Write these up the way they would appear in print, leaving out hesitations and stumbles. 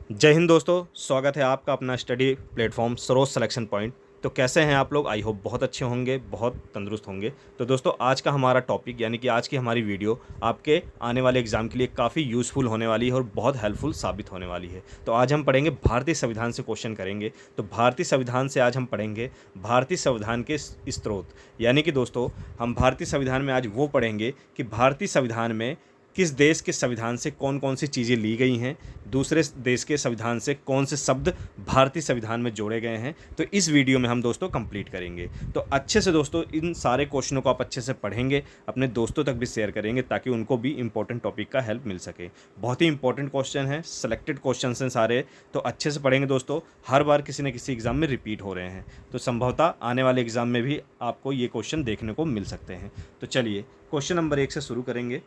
जय हिंद दोस्तों, स्वागत है आपका अपना study platform Saroj selection point. तो कैसे हैं आप लोग? आई होप बहुत अच्छे होंगे, बहुत तंदुरुस्त होंगे। तो दोस्तों, आज का हमारा टॉपिक यानी कि आज की हमारी वीडियो आपके आने वाले एग्जाम के लिए काफ़ी यूज़फुल होने वाली है और बहुत हेल्पफुल साबित होने वाली है। तो आज हम पढ़ेंगे भारतीय संविधान से क्वेश्चन करेंगे। तो भारतीय संविधान से आज हम पढ़ेंगे भारतीय संविधान के स्रोत। यानी कि दोस्तों, हम भारतीय संविधान में आज वो पढ़ेंगे कि भारतीय संविधान में किस देश के संविधान से कौन कौन सी चीज़ें ली गई हैं, दूसरे देश के संविधान से कौन से शब्द भारतीय संविधान में जोड़े गए हैं। तो इस वीडियो में हम दोस्तों कंप्लीट करेंगे। तो अच्छे से दोस्तों इन सारे क्वेश्चनों को आप अच्छे से पढ़ेंगे, अपने दोस्तों तक भी शेयर करेंगे ताकि उनको भी इंपॉर्टेंट टॉपिक का हेल्प मिल सके। बहुत ही इंपॉर्टेंट क्वेश्चन है, सेलेक्टेड क्वेश्चन हैं सारे, तो अच्छे से पढ़ेंगे दोस्तों। हर बार किसी न किसी एग्जाम में रिपीट हो रहे हैं, तो संभवतः आने वाले एग्जाम में भी आपको ये क्वेश्चन देखने को मिल सकते हैं। तो चलिए क्वेश्चन नंबर 1 से शुरू करेंगे।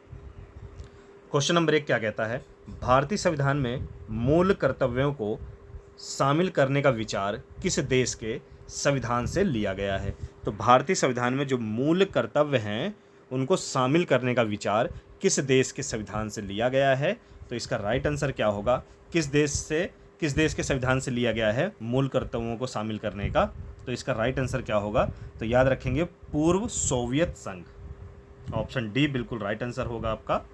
क्वेश्चन नंबर 1 क्या कहता है? भारतीय संविधान में मूल कर्तव्यों को शामिल करने का विचार किस देश के संविधान से लिया गया है? तो भारतीय संविधान में जो मूल कर्तव्य हैं उनको शामिल करने का विचार किस देश के संविधान से लिया गया है? तो इसका राइट आंसर क्या होगा? किस देश के संविधान से लिया गया है मूल कर्तव्यों को शामिल करने का? तो इसका राइट आंसर क्या होगा? तो याद रखेंगे, पूर्व सोवियत संघ। ऑप्शन डी बिल्कुल राइट आंसर होगा आपका।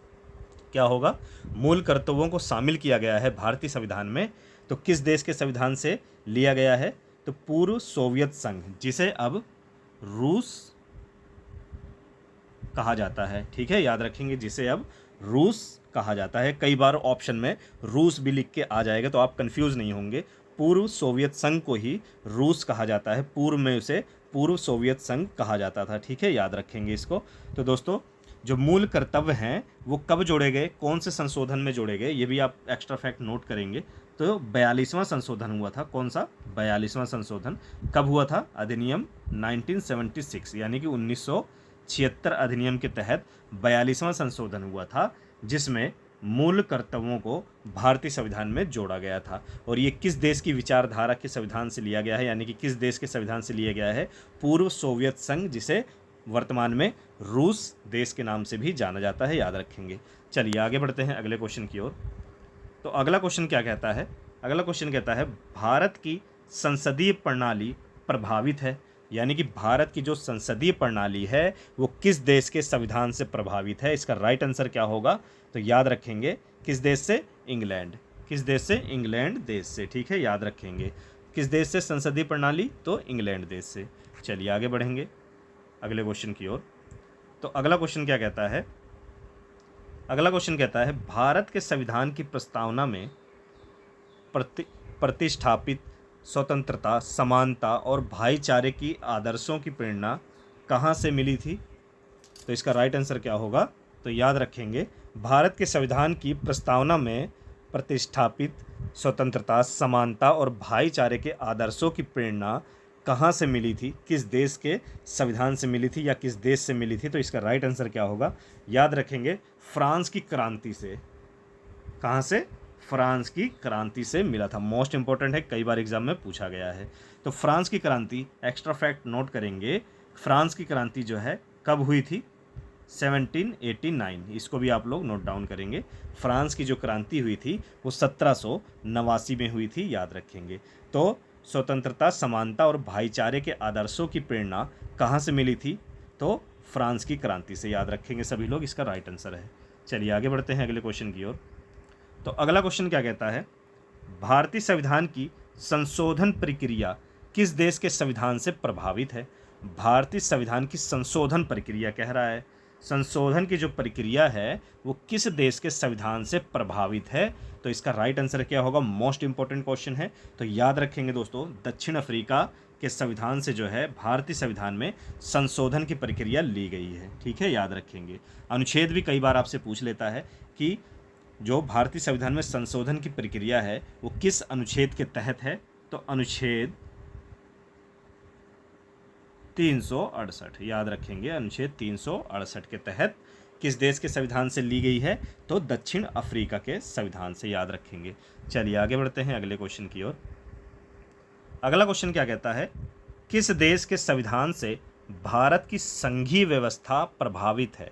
क्या होगा? मूल कर्तव्यों को शामिल किया गया है भारतीय संविधान में, तो किस देश के संविधान से लिया गया है? तो पूर्व सोवियत संघ, जिसे अब रूस कहा जाता है। ठीक है, याद रखेंगे, जिसे अब रूस कहा जाता है। कई बार ऑप्शन में रूस भी लिख के आ जाएगा तो आप कंफ्यूज नहीं होंगे। पूर्व सोवियत संघ को ही रूस कहा जाता है, पूर्व में उसे पूर्व सोवियत संघ कहा जाता था। ठीक है, याद रखेंगे इसको। तो दोस्तों, जो मूल कर्तव्य हैं वो कब जोड़े गए, कौन से संशोधन में जोड़े गए, ये भी आप एक्स्ट्रा फैक्ट नोट करेंगे। तो 42वां संशोधन हुआ था। कौन सा? 42वां संशोधन कब हुआ था? अधिनियम 1976 यानी कि 1976 अधिनियम के तहत 42वां संशोधन हुआ था, जिसमें मूल कर्तव्यों को भारतीय संविधान में जोड़ा गया था। और ये किस देश की विचारधारा के संविधान से लिया गया है, यानी कि किस देश के संविधान से लिया गया है? पूर्व सोवियत संघ, जिसे वर्तमान में रूस देश के नाम से भी जाना जाता है। याद रखेंगे। चलिए आगे बढ़ते हैं अगले क्वेश्चन की ओर। तो अगला क्वेश्चन क्या कहता है? अगला क्वेश्चन कहता है, भारत की संसदीय प्रणाली प्रभावित है, यानी कि भारत की जो संसदीय प्रणाली है वो किस देश के संविधान से प्रभावित है? इसका राइट आंसर क्या होगा? तो याद रखेंगे, किस देश से? इंग्लैंड। किस देश से? इंग्लैंड देश से। ठीक है, याद रखेंगे। किस देश से संसदीय प्रणाली? तो इंग्लैंड देश से। चलिए आगे बढ़ेंगे अगले क्वेश्चन की ओर। तो अगला क्वेश्चन क्या कहता है? अगला क्वेश्चन कहता है, भारत के संविधान की प्रस्तावना में प्रतिष्ठापित स्वतंत्रता, समानता और भाईचारे की आदर्शों की प्रेरणा कहाँ से मिली थी? तो इसका राइट आंसर क्या होगा? तो याद रखेंगे, भारत के संविधान की प्रस्तावना में प्रतिष्ठापित स्वतंत्रता, समानता और भाईचारे के आदर्शों की प्रेरणा कहाँ से मिली थी? किस देश के संविधान से मिली थी या किस देश से मिली थी? तो इसका राइट आंसर क्या होगा? याद रखेंगे, फ्रांस की क्रांति से। कहाँ से? फ्रांस की क्रांति से मिला था। मोस्ट इंपॉर्टेंट है, कई बार एग्जाम में पूछा गया है। तो फ्रांस की क्रांति, एक्स्ट्रा फैक्ट नोट करेंगे, फ्रांस की क्रांति जो है कब हुई थी? 1789। इसको भी आप लोग नोट डाउन करेंगे। फ्रांस की जो क्रांति हुई थी वो 1789 में हुई थी। याद रखेंगे। तो स्वतंत्रता, समानता और भाईचारे के आदर्शों की प्रेरणा कहाँ से मिली थी? तो फ्रांस की क्रांति से। याद रखेंगे सभी लोग, इसका राइट आंसर है। चलिए आगे बढ़ते हैं अगले क्वेश्चन की ओर। तो अगला क्वेश्चन क्या कहता है? भारतीय संविधान की संशोधन प्रक्रिया किस देश के संविधान से प्रभावित है? भारतीय संविधान की संशोधन प्रक्रिया कह रहा है, संशोधन की जो प्रक्रिया है वो किस देश के संविधान से प्रभावित है? तो इसका राइट आंसर क्या होगा? मोस्ट इंपॉर्टेंट क्वेश्चन है। तो याद रखेंगे दोस्तों, दक्षिण अफ्रीका के संविधान से जो है भारतीय संविधान में संशोधन की प्रक्रिया ली गई है। ठीक है, याद रखेंगे। अनुच्छेद भी कई बार आपसे पूछ लेता है कि जो भारतीय संविधान में संशोधन की प्रक्रिया है वो किस अनुच्छेद के तहत है? तो अनुच्छेद 368। याद रखेंगे, अनुच्छेद 368 के तहत किस देश के संविधान से ली गई है? तो दक्षिण अफ्रीका के संविधान से। याद रखेंगे। चलिए आगे बढ़ते हैं अगले क्वेश्चन की ओर। अगला क्वेश्चन क्या कहता है? किस देश के संविधान से भारत की संघीय व्यवस्था प्रभावित है?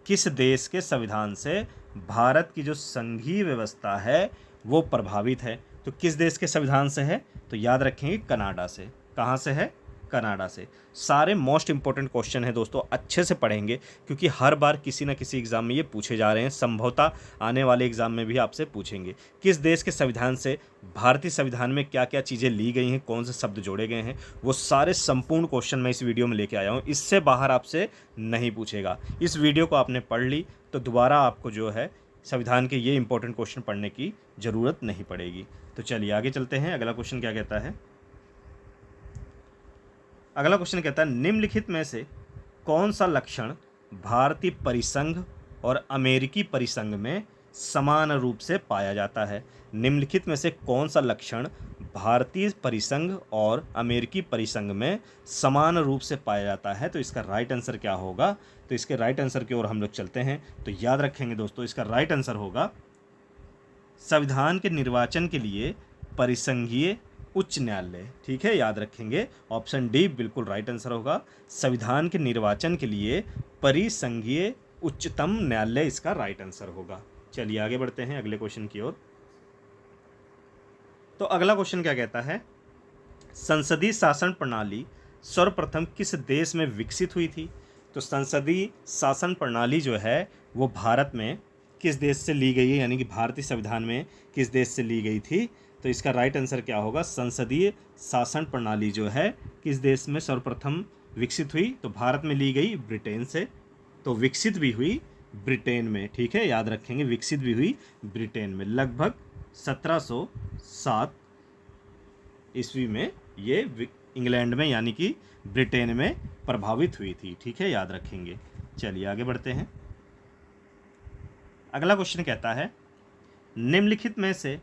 किस देश के संविधान से भारत की जो संघीय व्यवस्था है वो प्रभावित है? तो किस देश के संविधान से है? तो याद रखेंगे कनाडा से। कहाँ से है? कनाडा से। सारे मोस्ट इंपॉर्टेंट क्वेश्चन है दोस्तों, अच्छे से पढ़ेंगे क्योंकि हर बार किसी ना किसी एग्जाम में ये पूछे जा रहे हैं, संभवतः आने वाले एग्जाम में भी आपसे पूछेंगे। किस देश के संविधान से भारतीय संविधान में क्या क्या चीज़ें ली गई हैं, कौन से शब्द जोड़े गए हैं, वो सारे संपूर्ण क्वेश्चन मैं इस वीडियो में लेके आया हूँ। इससे बाहर आपसे नहीं पूछेगा। इस वीडियो को आपने पढ़ ली तो दोबारा आपको जो है संविधान के ये इंपॉर्टेंट क्वेश्चन पढ़ने की ज़रूरत नहीं पड़ेगी। तो चलिए आगे चलते हैं। अगला क्वेश्चन क्या कहता है? अगला क्वेश्चन कहता है निम्नलिखित में से कौन सा लक्षण भारतीय परिसंघ और अमेरिकी परिसंघ में समान रूप से पाया जाता है? निम्नलिखित में से कौन सा लक्षण भारतीय परिसंघ और अमेरिकी परिसंघ में समान रूप से पाया जाता है? तो इसका राइट आंसर क्या होगा? तो इसके राइट आंसर की ओर हम लोग चलते हैं। तो याद रखेंगे दोस्तों, इसका राइट आंसर होगा संविधान के निर्वाचन के लिए परिसंघीय उच्च न्यायालय। ठीक है, याद रखेंगे। ऑप्शन डी बिल्कुल राइट आंसर होगा। संविधान के निर्वाचन के लिए परिसंघीय उच्चतम न्यायालय इसका राइट आंसर होगा। चलिए आगे बढ़ते हैं अगले क्वेश्चन की ओर। तो अगला क्वेश्चन क्या कहता है? संसदीय शासन प्रणाली सर्वप्रथम किस देश में विकसित हुई थी? तो संसदीय शासन प्रणाली जो है वो भारत में किस देश से ली गई है, यानी कि भारतीय संविधान में किस देश से ली गई थी? तो इसका राइट आंसर क्या होगा? संसदीय शासन प्रणाली जो है किस देश में सर्वप्रथम विकसित हुई? तो भारत में ली गई ब्रिटेन से। तो विकसित भी हुई ब्रिटेन में। ठीक है, याद रखेंगे, विकसित भी हुई ब्रिटेन में। लगभग 1707 ईस्वी में ये इंग्लैंड में यानी कि ब्रिटेन में प्रभावित हुई थी। ठीक है, याद रखेंगे। चलिए आगे बढ़ते हैं। अगला क्वेश्चन कहता है निम्नलिखित में से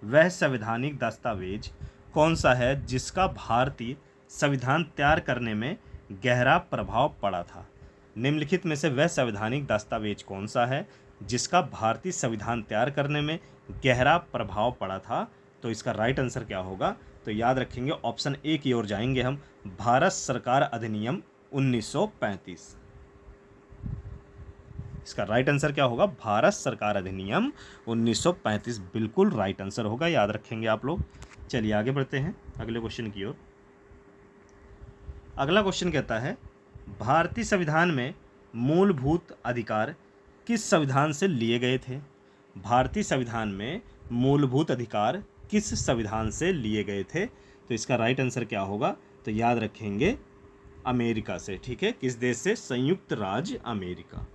वह संवैधानिक दस्तावेज कौन सा है जिसका भारतीय संविधान तैयार करने में गहरा प्रभाव पड़ा था? निम्नलिखित में से वह संवैधानिक दस्तावेज कौन सा है जिसका भारतीय संविधान तैयार करने में गहरा प्रभाव पड़ा था? तो इसका राइट आंसर क्या होगा? तो याद रखेंगे, ऑप्शन ए की ओर जाएंगे हम। भारत सरकार अधिनियम 1935। इसका राइट आंसर क्या होगा? भारत सरकार अधिनियम 1935 बिल्कुल राइट आंसर होगा। याद रखेंगे आप लोग। चलिए आगे बढ़ते हैं अगले क्वेश्चन की ओर। अगला क्वेश्चन कहता है भारतीय संविधान में मूलभूत अधिकार किस संविधान से लिए गए थे? भारतीय संविधान में मूलभूत अधिकार किस संविधान से लिए गए थे? तो इसका राइट आंसर क्या होगा? तो याद रखेंगे अमेरिका से। ठीक है, किस देश से? संयुक्त राज्य अमेरिका।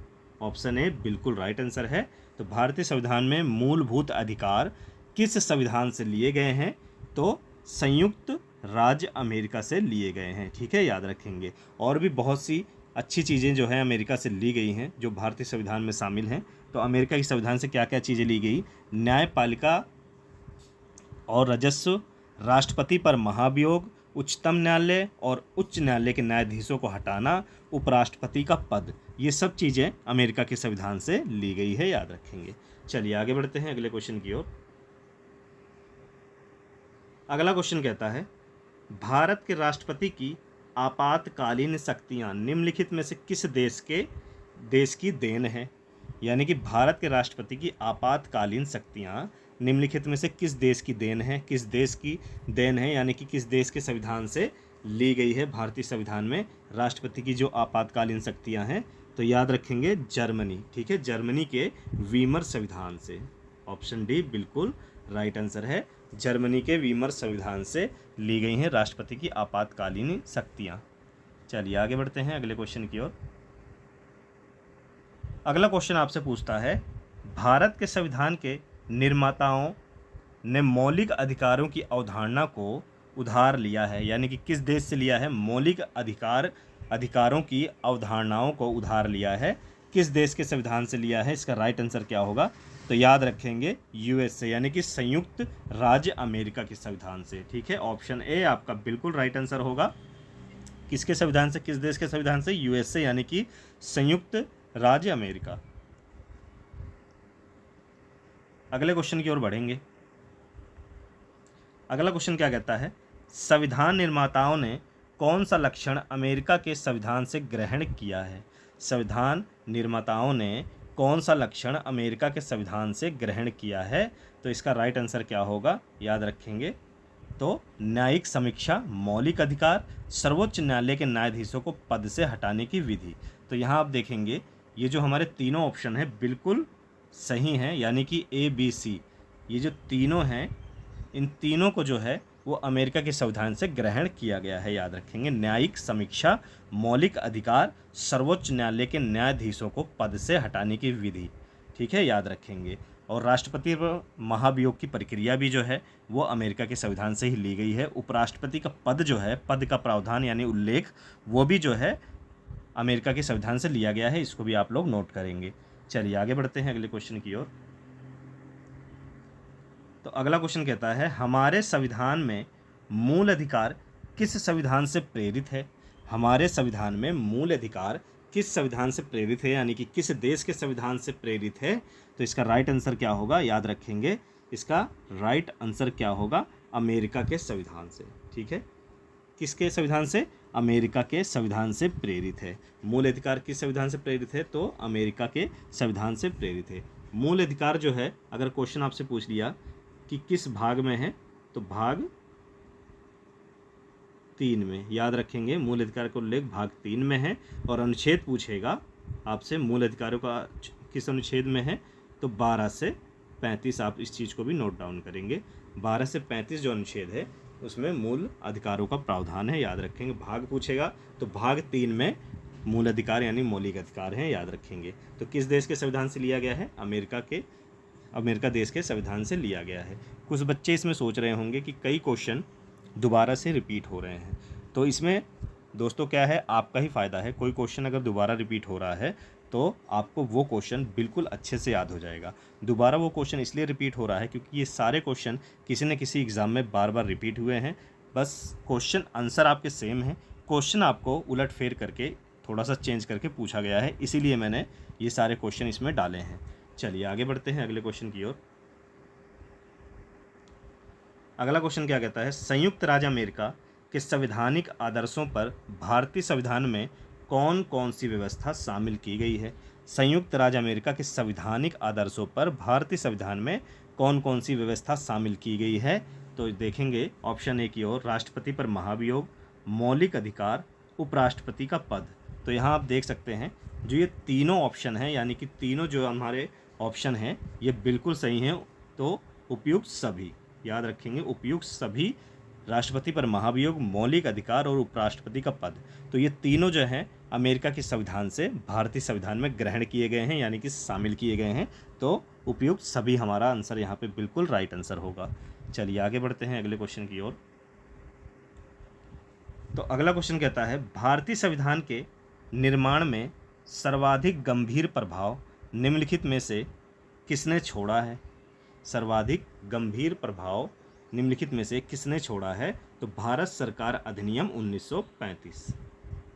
ऑप्शन ए बिल्कुल राइट आंसर है। तो भारतीय संविधान में मूलभूत अधिकार किस संविधान से लिए गए हैं? तो संयुक्त राज्य अमेरिका से लिए गए हैं। ठीक है, याद रखेंगे। और भी बहुत सी अच्छी चीज़ें जो है अमेरिका से ली गई हैं जो भारतीय संविधान में शामिल हैं। तो अमेरिका के संविधान से क्या क्या चीज़ें ली गई? न्यायपालिका और राजस्व, राष्ट्रपति पर महाभियोग, उच्चतम न्यायालय और उच्च न्यायालय के न्यायाधीशों को हटाना, उपराष्ट्रपति का पद, ये सब चीज़ें अमेरिका के संविधान से ली गई है। याद रखेंगे। चलिए आगे बढ़ते हैं अगले क्वेश्चन की ओर। अगला क्वेश्चन कहता है भारत के राष्ट्रपति की आपातकालीन शक्तियाँ निम्नलिखित में से किस देश की देन है? यानी कि भारत के राष्ट्रपति की आपातकालीन शक्तियाँ निम्नलिखित में से किस देश की देन है? किस देश की देन है, यानी कि किस देश के संविधान से ली गई है? भारतीय संविधान में राष्ट्रपति की जो आपातकालीन शक्तियां हैं, तो याद रखेंगे जर्मनी। ठीक है, जर्मनी के वीमर संविधान से। ऑप्शन डी बिल्कुल राइट आंसर है। जर्मनी के वीमर संविधान से ली गई हैं राष्ट्रपति की आपातकालीन शक्तियां। चलिए आगे बढ़ते हैं अगले क्वेश्चन की ओर। अगला क्वेश्चन आपसे पूछता है भारत के संविधान के निर्माताओं ने मौलिक अधिकारों की अवधारणा को उधार लिया है, यानी कि किस देश से लिया है? मौलिक अधिकारों की अवधारणाओं को उधार लिया है, किस देश के संविधान से लिया है? इसका राइट आंसर क्या होगा? तो याद रखेंगे यूएस से, यानी कि संयुक्त राज्य अमेरिका के संविधान से। ठीक है, ऑप्शन ए आपका बिल्कुल राइट आंसर होगा। किसके संविधान से? किस देश के संविधान से? यूएस से, यानी कि संयुक्त राज्य अमेरिका। अगले क्वेश्चन की ओर बढ़ेंगे। अगला क्वेश्चन क्या कहता है संविधान निर्माताओं ने कौन सा लक्षण अमेरिका के संविधान से ग्रहण किया है? संविधान निर्माताओं ने कौन सा लक्षण अमेरिका के संविधान से ग्रहण किया है? तो इसका राइट आंसर क्या होगा, याद रखेंगे। तो न्यायिक समीक्षा, मौलिक अधिकार, सर्वोच्च न्यायालय के न्यायाधीशों को पद से हटाने की विधि। तो यहाँ आप देखेंगे ये जो हमारे तीनों ऑप्शन हैं बिल्कुल सही हैं, यानी कि ए बी सी, ये जो तीनों हैं इन तीनों को जो है वो अमेरिका के संविधान से ग्रहण किया गया है, याद रखेंगे। न्यायिक समीक्षा, मौलिक अधिकार, सर्वोच्च न्यायालय के न्यायाधीशों को पद से हटाने की विधि, ठीक है, याद रखेंगे। और राष्ट्रपति पर महाभियोग की प्रक्रिया भी जो है वो अमेरिका के संविधान से ही ली गई है। उपराष्ट्रपति का पद जो है, पद का प्रावधान यानी उल्लेख, वो भी जो है अमेरिका के संविधान से लिया गया है, इसको भी आप लोग नोट करेंगे। चलिए आगे बढ़ते हैं अगले क्वेश्चन की ओर। तो अगला क्वेश्चन कहता है, हमारे संविधान में मूल अधिकार किस संविधान से प्रेरित है? हमारे संविधान में मूल अधिकार किस संविधान से प्रेरित है, यानी कि किस देश के संविधान से प्रेरित है? तो इसका राइट आंसर क्या होगा, याद रखेंगे। इसका राइट आंसर क्या होगा, अमेरिका के संविधान से, ठीक है। किसके संविधान से? अमेरिका के संविधान से प्रेरित है। मूल अधिकार किस संविधान से प्रेरित है? तो अमेरिका के संविधान से प्रेरित है। मूल अधिकार जो है, अगर क्वेश्चन आपसे पूछ लिया कि किस भाग में है, तो भाग 3 में, याद रखेंगे। मूल अधिकार का उल्लेख भाग 3 में है। और अनुच्छेद पूछेगा आपसे मूल अधिकारों का किस अनुच्छेद में है, तो 12 से 35, आप इस चीज़ को भी नोट डाउन करेंगे। 12 से 35 जो अनुच्छेद है उसमें मूल अधिकारों का प्रावधान है, याद रखेंगे। भाग पूछेगा तो भाग 3 में मूल अधिकार यानी मौलिक अधिकार हैं, याद रखेंगे। तो किस देश के संविधान से लिया गया है? अमेरिका देश के संविधान से लिया गया है। कुछ बच्चे इसमें सोच रहे होंगे कि कई क्वेश्चन दोबारा से रिपीट हो रहे हैं, तो इसमें दोस्तों क्या है, आपका ही फ़ायदा है। कोई क्वेश्चन अगर दोबारा रिपीट हो रहा है तो आपको वो क्वेश्चन बिल्कुल अच्छे से याद हो जाएगा। दोबारा वो क्वेश्चन इसलिए रिपीट हो रहा है क्योंकि ये सारे क्वेश्चन किसी न किसी एग्ज़ाम में बार बार रिपीट हुए हैं। बस क्वेश्चन आंसर आपके सेम है, क्वेश्चन आपको उलट फेर करके थोड़ा सा चेंज करके पूछा गया है, इसीलिए मैंने ये सारे क्वेश्चन इसमें डाले हैं। चलिए आगे बढ़ते हैं अगले क्वेश्चन की ओर। अगला क्वेश्चन क्या कहता है, संयुक्त राज्य अमेरिका के संवैधानिक आदर्शों पर भारतीय संविधान में कौन कौन सी व्यवस्था शामिल की गई है? संयुक्त राज्य अमेरिका के संवैधानिक आदर्शों पर भारतीय संविधान में कौन कौन सी व्यवस्था शामिल की गई है? तो देखेंगे ऑप्शन ए की ओर, राष्ट्रपति पर महाभियोग, मौलिक अधिकार, उपराष्ट्रपति का पद। तो यहाँ आप देख सकते हैं जो ये तीनों ऑप्शन हैं, यानी कि तीनों जो हमारे ऑप्शन हैं ये बिल्कुल सही हैं। तो उपयुक्त सभी, याद रखेंगे, उपयुक्त सभी, राष्ट्रपति पर महाभियोग, मौलिक अधिकार और उपराष्ट्रपति का पद, तो ये तीनों जो हैं अमेरिका के संविधान से भारतीय संविधान में ग्रहण किए गए हैं, यानी कि शामिल किए गए हैं। तो उपयुक्त सभी हमारा आंसर यहाँ पे बिल्कुल राइट आंसर होगा। चलिए आगे बढ़ते हैं अगले क्वेश्चन की ओर। तो अगला क्वेश्चन कहता है, भारतीय संविधान के निर्माण में सर्वाधिक गंभीर प्रभाव निम्नलिखित में से किसने छोड़ा है? सर्वाधिक गंभीर प्रभाव निम्नलिखित में से किसने छोड़ा है? तो भारत सरकार अधिनियम 1935,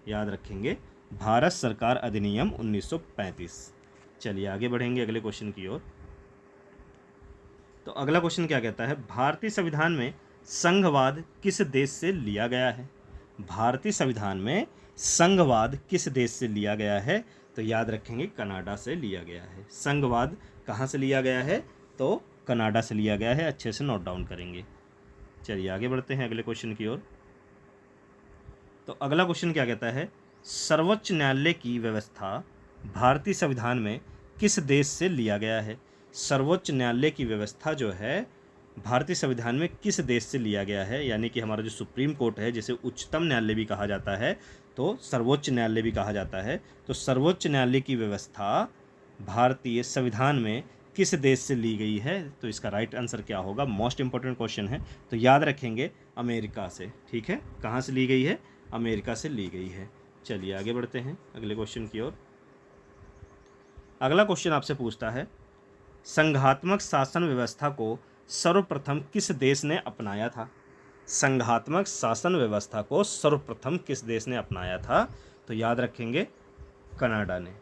याद रखेंगे, भारत सरकार अधिनियम 1935। चलिए आगे बढ़ेंगे अगले क्वेश्चन की ओर। तो अगला क्वेश्चन क्या कहता है, भारतीय संविधान में संघवाद किस देश से लिया गया है? भारतीय संविधान में संघवाद किस देश से लिया गया है? तो याद रखेंगे कनाडा से लिया गया है। संघवाद कहाँ से लिया गया है? तो कनाडा से लिया गया है, अच्छे से नोट डाउन करेंगे। चलिए आगे बढ़ते हैं अगले क्वेश्चन की ओर। तो अगला क्वेश्चन क्या कहता है, सर्वोच्च न्यायालय की व्यवस्था भारतीय संविधान में किस देश से लिया गया है? सर्वोच्च न्यायालय की व्यवस्था जो है भारतीय संविधान में किस देश से लिया गया है? यानी कि हमारा जो सुप्रीम कोर्ट है, जिसे उच्चतम न्यायालय भी कहा जाता है तो सर्वोच्च न्यायालय भी कहा जाता है, तो सर्वोच्च न्यायालय की व्यवस्था भारतीय संविधान में किस देश से ली गई है? तो इसका राइट आंसर क्या होगा? मोस्ट इंपॉर्टेंट क्वेश्चन है, तो याद रखेंगे अमेरिका से, ठीक है। कहाँ से ली गई है? अमेरिका से ली गई है। चलिए आगे बढ़ते हैं अगले क्वेश्चन की ओर। अगला क्वेश्चन आपसे पूछता है, संघात्मक शासन व्यवस्था को सर्वप्रथम किस देश ने अपनाया था? संघात्मक शासन व्यवस्था को सर्वप्रथम किस देश ने अपनाया था? तो याद रखेंगे कनाडा ने।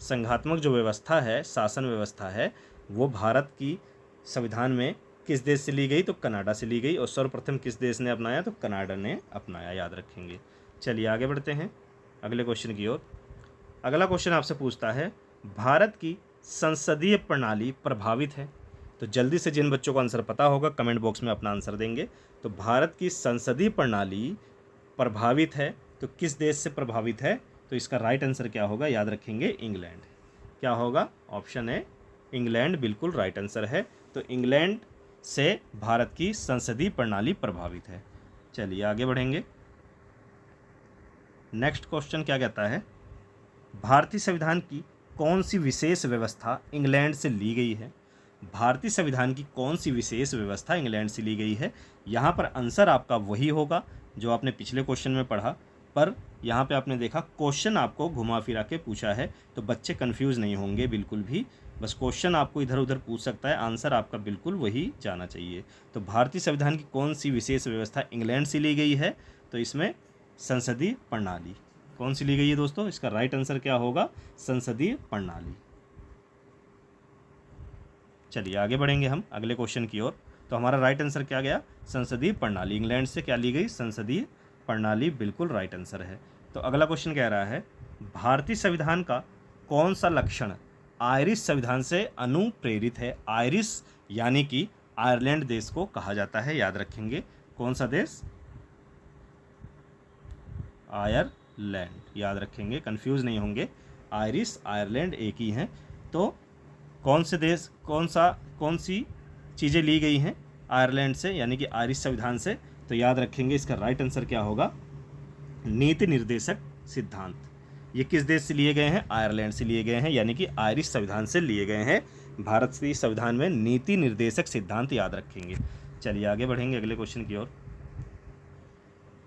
संघात्मक जो व्यवस्था है, शासन व्यवस्था है, वो भारत की संविधान में किस देश से ली गई? तो कनाडा से ली गई। और सर्वप्रथम किस देश ने अपनाया? तो कनाडा ने अपनाया, याद रखेंगे। चलिए आगे बढ़ते हैं अगले क्वेश्चन की ओर। अगला क्वेश्चन आपसे पूछता है, भारत की संसदीय प्रणाली प्रभावित है? तो जल्दी से जिन बच्चों को आंसर पता होगा कमेंट बॉक्स में अपना आंसर देंगे। तो भारत की संसदीय प्रणाली प्रभावित है, तो किस देश से प्रभावित है? तो इसका राइट आंसर क्या होगा? याद रखेंगे, इंग्लैंड। क्या होगा? ऑप्शन है इंग्लैंड, बिल्कुल राइट आंसर है। तो इंग्लैंड से भारत की संसदीय प्रणाली प्रभावित है। चलिए आगे बढ़ेंगे। नेक्स्ट क्वेश्चन क्या कहता है? भारतीय संविधान की कौन सी विशेष व्यवस्था इंग्लैंड से ली गई है? भारतीय संविधान की कौन सी विशेष व्यवस्था इंग्लैंड से ली गई है? यहाँ पर आंसर आपका वही होगा जो आपने पिछले क्वेश्चन में पढ़ा, पर यहाँ पे आपने देखा क्वेश्चन आपको घुमा फिरा के पूछा है, तो बच्चे कंफ्यूज नहीं होंगे बिल्कुल भी। बस क्वेश्चन आपको इधर उधर पूछ सकता है, आंसर आपका बिल्कुल वही जाना चाहिए। तो भारतीय संविधान की कौन सी विशेष व्यवस्था इंग्लैंड से ली गई है? तो इसमें संसदीय प्रणाली कौन सी ली गई है दोस्तों? इसका राइट आंसर क्या होगा? संसदीय प्रणाली। चलिए आगे बढ़ेंगे हम अगले क्वेश्चन की ओर। तो हमारा राइट आंसर क्या गया? संसदीय प्रणाली। इंग्लैंड से क्या ली गई? संसदीय प्रणाली, बिल्कुल राइट आंसर है। तो अगला क्वेश्चन कह रहा है, भारतीय संविधान का कौन सा लक्षण आयरिश संविधान से अनुप्रेरित है? आयरिश यानी कि आयरलैंड देश को कहा जाता है, याद रखेंगे। कौन सा देश? आयरलैंड, याद रखेंगे, कंफ्यूज नहीं होंगे। आयरिश आयरलैंड एक ही हैं। तो कौन से देश, कौन सी चीज़ें ली गई हैं आयरलैंड से, यानी कि आयरिश संविधान से? तो याद रखेंगे इसका राइट आंसर क्या होगा? नीति निर्देशक सिद्धांत। ये किस देश से लिए गए हैं? आयरलैंड से लिए गए हैं, यानी कि आयरिश संविधान से लिए गए हैं। भारत के संविधान में नीति निर्देशक सिद्धांत याद रखेंगे। चलिए आगे बढ़ेंगे अगले क्वेश्चन की ओर।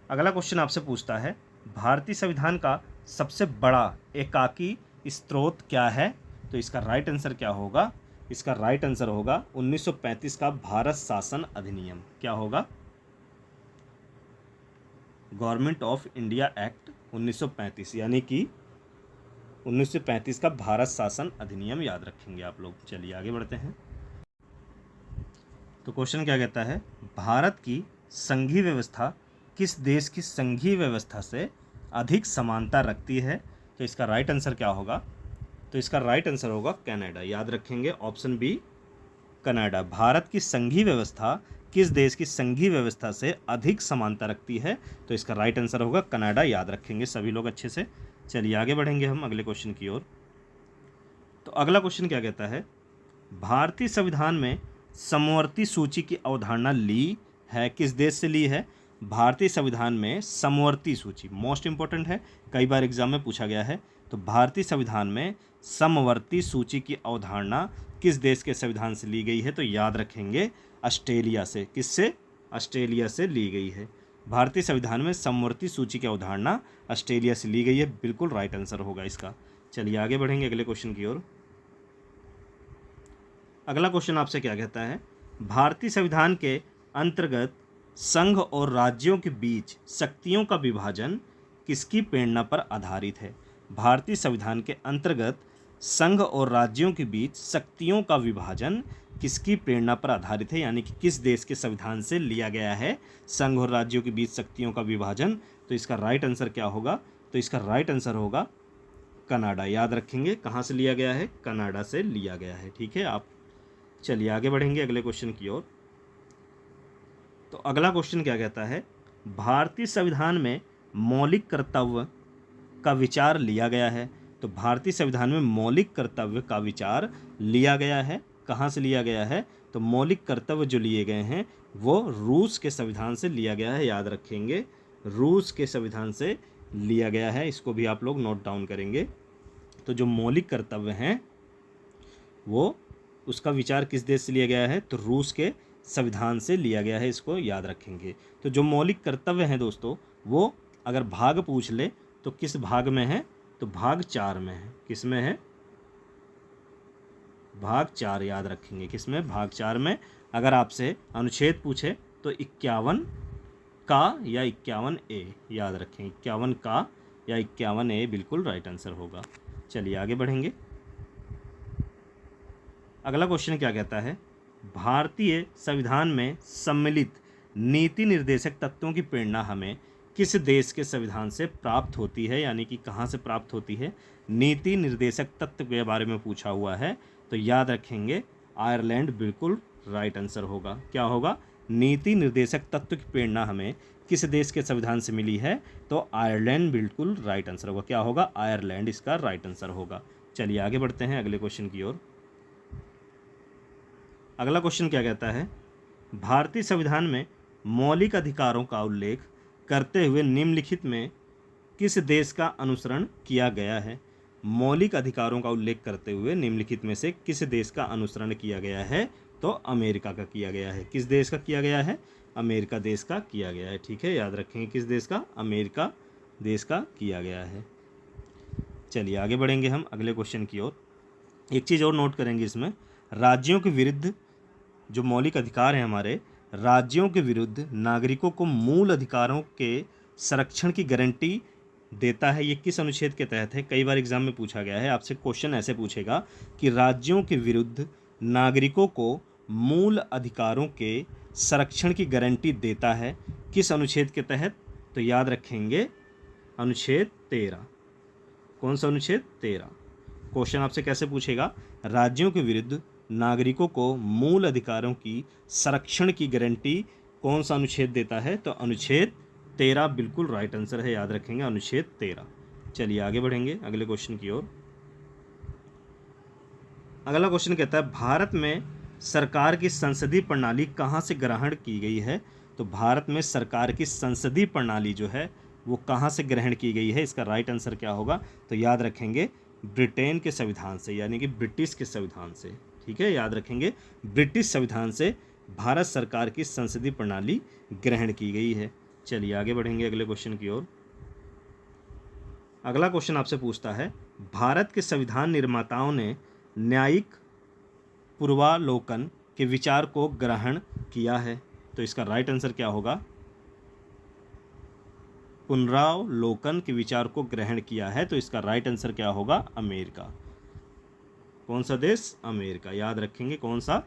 अगला क्वेश्चन आपसे पूछता है, भारतीय संविधान का सबसे बड़ा एकाकी स्रोत क्या है? तो इसका राइट आंसर क्या होगा? इसका राइट आंसर होगा 1935 का भारत शासन अधिनियम। क्या होगा? गवर्नमेंट ऑफ इंडिया एक्ट 1935, यानी कि 1935 का भारत शासन अधिनियम याद रखेंगे आप लोग। चलिए आगे बढ़ते हैं। तो क्वेश्चन क्या कहता है? भारत की संघीय व्यवस्था किस देश की संघीय व्यवस्था से अधिक समानता रखती है? तो इसका राइट आंसर क्या होगा? तो इसका राइट आंसर होगा कनाडा, याद रखेंगे, ऑप्शन बी कनाडा। भारत की संघीय व्यवस्था किस देश की संघीय व्यवस्था से अधिक समानता रखती है? तो इसका राइट आंसर होगा कनाडा, याद रखेंगे सभी लोग अच्छे से। चलिए आगे बढ़ेंगे हम अगले क्वेश्चन की ओर। तो अगला क्वेश्चन क्या कहता है? भारतीय संविधान में समवर्ती सूची की अवधारणा ली है, किस देश से ली है? भारतीय संविधान में समवर्ती सूची मोस्ट इंपॉर्टेंट है, कई बार एग्जाम में पूछा गया है। तो भारतीय संविधान में समवर्ती सूची की अवधारणा किस देश के संविधान से ली गई है? तो याद रखेंगे ऑस्ट्रेलिया से। किससे? ऑस्ट्रेलिया से ली गई है। भारतीय संविधान में समवर्ती सूची की अवधारणा ऑस्ट्रेलिया से ली गई है, बिल्कुल राइट आंसर होगा इसका। चलिए आगे बढ़ेंगे अगले क्वेश्चन की ओर। अगला क्वेश्चन आपसे क्या कहता है? भारतीय संविधान के अंतर्गत संघ और राज्यों के बीच शक्तियों का विभाजन किसकी प्रेरणा पर आधारित है? भारतीय संविधान के अंतर्गत संघ और राज्यों के बीच शक्तियों का विभाजन किसकी प्रेरणा पर आधारित है, यानी कि किस देश के संविधान से लिया गया है संघ और राज्यों के बीच शक्तियों का विभाजन? तो इसका राइट आंसर क्या होगा? तो इसका राइट आंसर होगा कनाडा, याद रखेंगे। कहाँ से लिया गया है? कनाडा से लिया गया है, ठीक है आप। चलिए आगे बढ़ेंगे अगले क्वेश्चन की ओर। तो अगला क्वेश्चन क्या कहता है? भारतीय संविधान में मौलिक कर्तव्य का विचार लिया गया है। तो भारतीय संविधान में मौलिक कर्तव्य का विचार लिया गया है, कहाँ से लिया गया है? तो मौलिक कर्तव्य जो लिए गए हैं वो रूस के संविधान से लिया गया है, याद रखेंगे, रूस के संविधान से लिया गया है। इसको भी आप लोग नोट डाउन करेंगे। तो जो मौलिक कर्तव्य हैं वो, उसका विचार किस देश से लिया गया है? तो रूस के संविधान से लिया गया है, इसको याद रखेंगे। तो जो मौलिक कर्तव्य हैं दोस्तों, वो अगर भाग पूछ ले तो किस भाग में है? तो भाग 4 में है। किस में है? भाग 4, याद रखेंगे। किस में? भाग 4 में। अगर आपसे अनुच्छेद पूछे तो 51 का या 51A, याद रखें, 51 का या 51A बिल्कुल राइट आंसर होगा। चलिए आगे बढ़ेंगे। अगला क्वेश्चन क्या कहता है? भारतीय संविधान में सम्मिलित नीति निर्देशक तत्वों की प्रेरणा हमें किस देश के संविधान से प्राप्त होती है, यानी कि कहाँ से प्राप्त होती है। नीति निर्देशक तत्व के बारे में पूछा हुआ है, तो याद रखेंगे आयरलैंड बिल्कुल राइट आंसर होगा। क्या होगा, नीति निर्देशक तत्व की प्रेरणा हमें किस देश के संविधान से मिली है, तो आयरलैंड बिल्कुल राइट आंसर होगा। क्या होगा, आयरलैंड इसका राइट आंसर होगा। चलिए आगे बढ़ते हैं अगले क्वेश्चन की ओर। अगला क्वेश्चन क्या कहता है, भारतीय संविधान में मौलिक अधिकारों का उल्लेख करते हुए निम्नलिखित में किस देश का अनुसरण किया गया है। मौलिक अधिकारों का उल्लेख करते हुए निम्नलिखित में से किस देश का अनुसरण किया गया है, तो अमेरिका का किया गया है। किस देश का किया गया है, अमेरिका देश का किया गया है। ठीक है, याद रखेंगे किस देश का, अमेरिका देश का किया गया है। चलिए आगे बढ़ेंगे हम अगले क्वेश्चन की ओर। एक चीज़ और नोट करेंगे इसमें, राज्यों के विरुद्ध जो मौलिक अधिकार हैं हमारे, राज्यों के विरुद्ध नागरिकों को मूल अधिकारों के संरक्षण की गारंटी देता है, ये किस अनुच्छेद के तहत है। कई बार एग्जाम में पूछा गया है, आपसे क्वेश्चन ऐसे पूछेगा कि राज्यों के विरुद्ध नागरिकों को मूल अधिकारों के संरक्षण की गारंटी देता है, किस अनुच्छेद के तहत, तो याद रखेंगे अनुच्छेद 13। कौन सा अनुच्छेद, 13। क्वेश्चन आपसे कैसे पूछेगा, राज्यों के विरुद्ध नागरिकों को मूल अधिकारों की संरक्षण की गारंटी कौन सा अनुच्छेद देता है, तो अनुच्छेद 13 बिल्कुल राइट आंसर है। याद रखेंगे अनुच्छेद 13। चलिए आगे बढ़ेंगे अगले क्वेश्चन की ओर। अगला क्वेश्चन कहता है, भारत में सरकार की संसदीय प्रणाली कहाँ से ग्रहण की गई है। तो भारत में सरकार की संसदीय प्रणाली जो है वो कहाँ से ग्रहण की गई है, इसका राइट आंसर क्या होगा, तो याद रखेंगे ब्रिटेन के संविधान से, यानी कि ब्रिटिश के संविधान से। ठीक है, याद रखेंगे ब्रिटिश संविधान से भारत सरकार की संसदीय प्रणाली ग्रहण की गई है। चलिए आगे बढ़ेंगे अगले क्वेश्चन की ओर। अगला क्वेश्चन आपसे पूछता है, भारत के संविधान निर्माताओं ने न्यायिक पूर्वालोकन के विचार को ग्रहण किया है, तो इसका राइट आंसर क्या होगा, पुनरावलोकन के विचार को ग्रहण किया है, तो इसका राइट आंसर क्या होगा, अमेरिका। कौन सा देश, अमेरिका। याद रखेंगे कौन सा,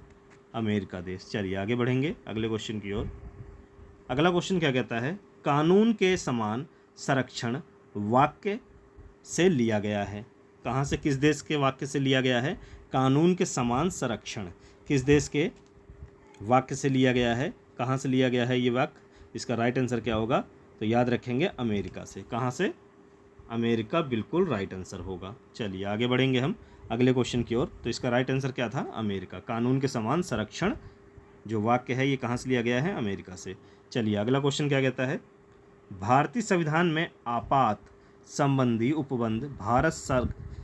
अमेरिका देश। चलिए आगे बढ़ेंगे अगले क्वेश्चन की ओर। अगला क्वेश्चन क्या कहता है, कानून के समान संरक्षण वाक्य से लिया गया है। कहाँ से, किस देश के वाक्य से लिया गया है, कानून के समान संरक्षण किस देश के वाक्य से लिया गया है, कहाँ से लिया गया है ये वाक्य, इसका राइट आंसर क्या होगा, तो याद रखेंगे अमेरिका से। कहाँ से, अमेरिका बिल्कुल राइट आंसर होगा। चलिए आगे बढ़ेंगे हम अगले क्वेश्चन की ओर। तो इसका राइट आंसर क्या था, अमेरिका। कानून के समान संरक्षण जो वाक्य है ये कहाँ से लिया गया है, अमेरिका से। चलिए अगला क्वेश्चन क्या कहता है, भारतीय संविधान में आपात संबंधी उपबंध भारत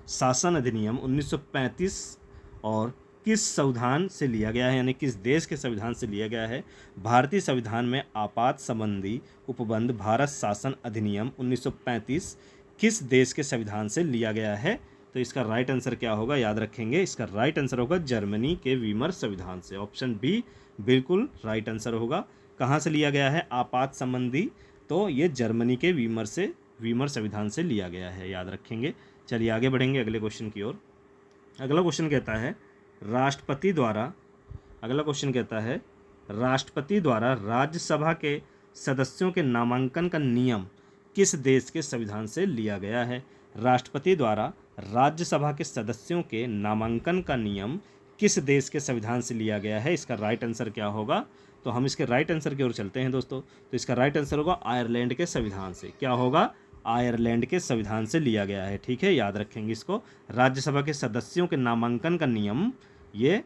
शासन अधिनियम 1935 और किस संविधान से लिया गया है, यानी किस देश के संविधान से लिया गया है। भारतीय संविधान में आपात संबंधी उपबंध भारत शासन अधिनियम 1935 किस देश के संविधान से लिया गया है, तो इसका राइट आंसर क्या होगा, याद रखेंगे इसका राइट आंसर होगा जर्मनी के वीमर संविधान से। ऑप्शन बी बिल्कुल राइट आंसर होगा। कहाँ से लिया गया है आपात संबंधी, तो ये जर्मनी के वीमर संविधान से लिया गया है, याद रखेंगे। चलिए आगे बढ़ेंगे अगले क्वेश्चन की ओर। अगला क्वेश्चन कहता है, राष्ट्रपति द्वारा राज्यसभा के सदस्यों के नामांकन का नियम किस देश के संविधान से लिया गया है। राष्ट्रपति द्वारा राज्यसभा के सदस्यों के नामांकन का नियम किस देश के संविधान से लिया गया है, इसका राइट आंसर क्या होगा, तो हम इसके राइट आंसर की ओर चलते हैं दोस्तों। तो इसका राइट आंसर होगा आयरलैंड के संविधान से। क्या होगा, आयरलैंड के संविधान से लिया गया है। ठीक है, याद रखेंगे इसको, राज्यसभा के सदस्यों के नामांकन का नियम ये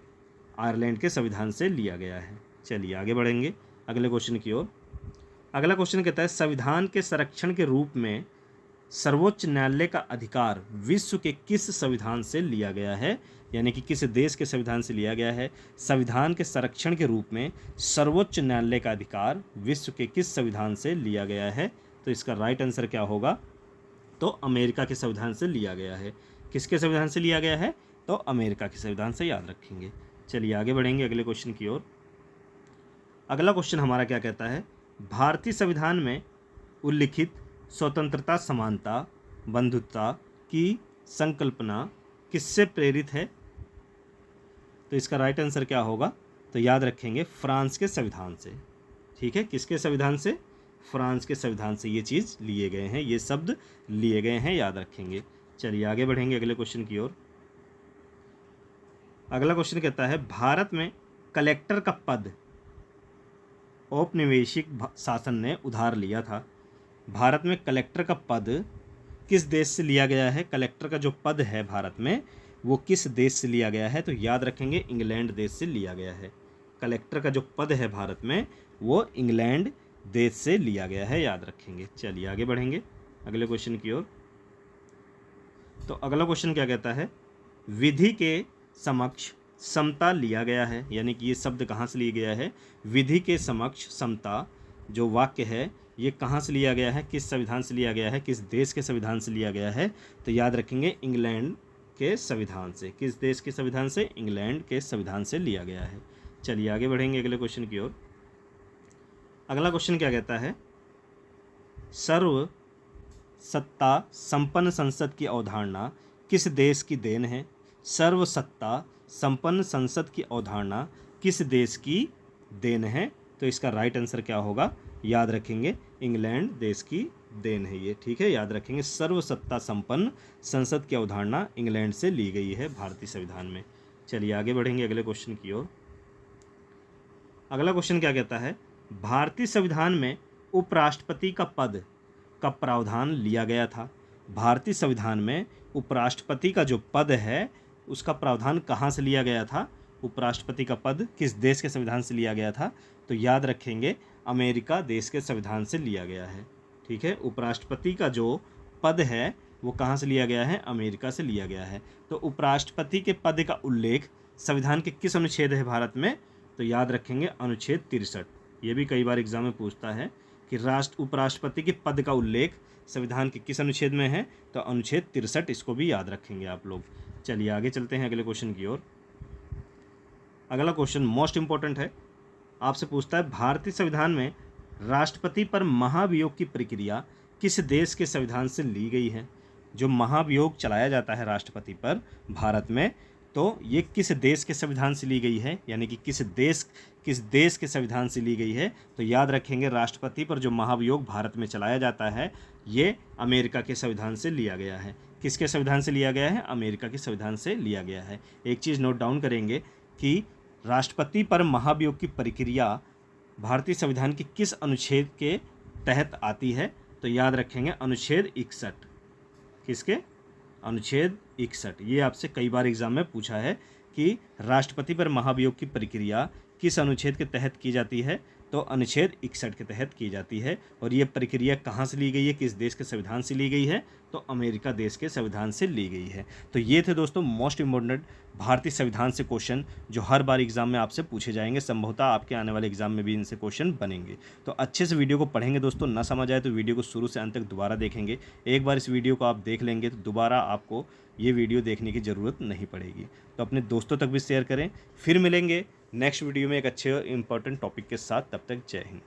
आयरलैंड के संविधान से लिया गया है। चलिए आगे बढ़ेंगे अगले क्वेश्चन की ओर। अगला क्वेश्चन कहता है, संविधान के संरक्षण के रूप में सर्वोच्च न्यायालय का अधिकार विश्व के किस संविधान से लिया गया है, यानी कि किस देश के संविधान से लिया गया है। संविधान के संरक्षण के रूप में सर्वोच्च न्यायालय का अधिकार विश्व के किस संविधान से लिया गया है, तो इसका राइट आंसर क्या होगा, तो अमेरिका के संविधान से लिया गया है। किसके संविधान से लिया गया है, तो अमेरिका के संविधान से, याद रखेंगे। चलिए आगे बढ़ेंगे अगले क्वेश्चन की ओर। अगला क्वेश्चन हमारा क्या कहता है, भारतीय संविधान में उल्लिखित स्वतंत्रता, समानता, बंधुत्व की संकल्पना किससे प्रेरित है, तो इसका राइट आंसर क्या होगा, तो याद रखेंगे फ्रांस के संविधान से। ठीक है, किसके संविधान से, फ्रांस के संविधान से ये चीज़ लिए गए हैं, ये शब्द लिए गए हैं, याद रखेंगे। चलिए आगे बढ़ेंगे अगले क्वेश्चन की ओर। अगला क्वेश्चन कहता है भारत में कलेक्टर का पद औपनिवेशिक शासन ने उधार लिया था। भारत में कलेक्टर का पद किस देश से लिया गया है? कलेक्टर का जो पद है भारत में वो किस देश से लिया गया है? तो याद रखेंगे इंग्लैंड देश से लिया गया है। कलेक्टर का जो पद है भारत में वो इंग्लैंड देश से लिया गया है, याद रखेंगे। चलिए आगे बढ़ेंगे अगले क्वेश्चन की ओर। तो अगला क्वेश्चन क्या कहता है? विधि के समक्ष समता लिया गया है, यानी कि ये शब्द कहाँ से लिया गया है? विधि के समक्ष समता जो वाक्य है ये कहाँ से लिया गया है, किस संविधान से लिया गया है, किस देश के संविधान से लिया गया है? तो याद रखेंगे इंग्लैंड के संविधान से। किस देश के संविधान से? इंग्लैंड के संविधान से लिया गया है। चलिए आगे बढ़ेंगे अगले क्वेश्चन की ओर। अगला क्वेश्चन क्या कहता है? सर्व सत्ता संपन्न संसद की अवधारणा किस देश की देन है? सर्व सत्ता संपन्न संसद की अवधारणा किस देश की देन है? तो इसका राइट आंसर क्या होगा? याद रखेंगे इंग्लैंड देश की देन है ये, ठीक है, याद रखेंगे। सर्व सत्ता संपन्न संसद की अवधारणा इंग्लैंड से ली गई है भारतीय संविधान में। चलिए आगे बढ़ेंगे अगले क्वेश्चन की ओर। अगला क्वेश्चन क्या कहता है? भारतीय संविधान में उपराष्ट्रपति का पद का प्रावधान लिया गया था। भारतीय संविधान में उपराष्ट्रपति का जो पद है उसका प्रावधान कहाँ से लिया गया था? उपराष्ट्रपति का पद किस देश के संविधान से लिया गया था? तो याद रखेंगे अमेरिका देश के संविधान से लिया गया है, ठीक है। उपराष्ट्रपति का जो पद है वो कहाँ से लिया गया है? अमेरिका से लिया गया है। तो उपराष्ट्रपति के पद का उल्लेख संविधान के किस अनुच्छेद है भारत में? तो याद रखेंगे अनुच्छेद 63। ये भी कई बार एग्जाम में पूछता है कि उपराष्ट्रपति के पद का उल्लेख संविधान के किस अनुच्छेद में है? तो अनुच्छेद 63, इसको भी याद रखेंगे आप लोग। चलिए आगे चलते हैं अगले क्वेश्चन की ओर। अगला क्वेश्चन मोस्ट इंपॉर्टेंट है, आपसे पूछता है भारतीय संविधान में राष्ट्रपति पर महाभियोग की प्रक्रिया किस देश के संविधान से ली गई है? जो महाभियोग चलाया जाता है राष्ट्रपति पर भारत में, तो ये किस देश के संविधान से ली गई है, यानी कि किस देश के संविधान से ली गई है? तो याद रखेंगे राष्ट्रपति पर जो महाभियोग भारत में चलाया जाता है ये अमेरिका के संविधान से लिया गया है। किसके संविधान से लिया गया है? अमेरिका के संविधान से लिया गया है। एक चीज़ नोट डाउन करेंगे कि राष्ट्रपति पर महाभियोग की प्रक्रिया भारतीय संविधान के किस अनुच्छेद के तहत आती है? तो याद रखेंगे अनुच्छेद 61। किसके? अनुच्छेद 61। ये आपसे कई बार एग्जाम में पूछा है कि राष्ट्रपति पर महाभियोग की प्रक्रिया किस अनुच्छेद के तहत की जाती है? तो अनुच्छेद 61 के तहत की जाती है। और ये प्रक्रिया कहाँ से ली गई है, किस देश के संविधान से ली गई है? तो अमेरिका देश के संविधान से ली गई है। तो ये थे दोस्तों मोस्ट इम्पोर्टेंट भारतीय संविधान से क्वेश्चन जो हर बार एग्जाम में आपसे पूछे जाएंगे। संभवतः आपके आने वाले एग्जाम में भी इनसे क्वेश्चन बनेंगे। तो अच्छे से वीडियो को पढ़ेंगे दोस्तों, ना समझ आए तो वीडियो को शुरू से अंत तक दोबारा देखेंगे। एक बार इस वीडियो को आप देख लेंगे तो दोबारा आपको ये वीडियो देखने की ज़रूरत नहीं पड़ेगी। तो अपने दोस्तों तक भी शेयर करें। फिर मिलेंगे नेक्स्ट वीडियो में एक अच्छे और इम्पोर्टेंट टॉपिक के साथ। तब तक जय हिंद।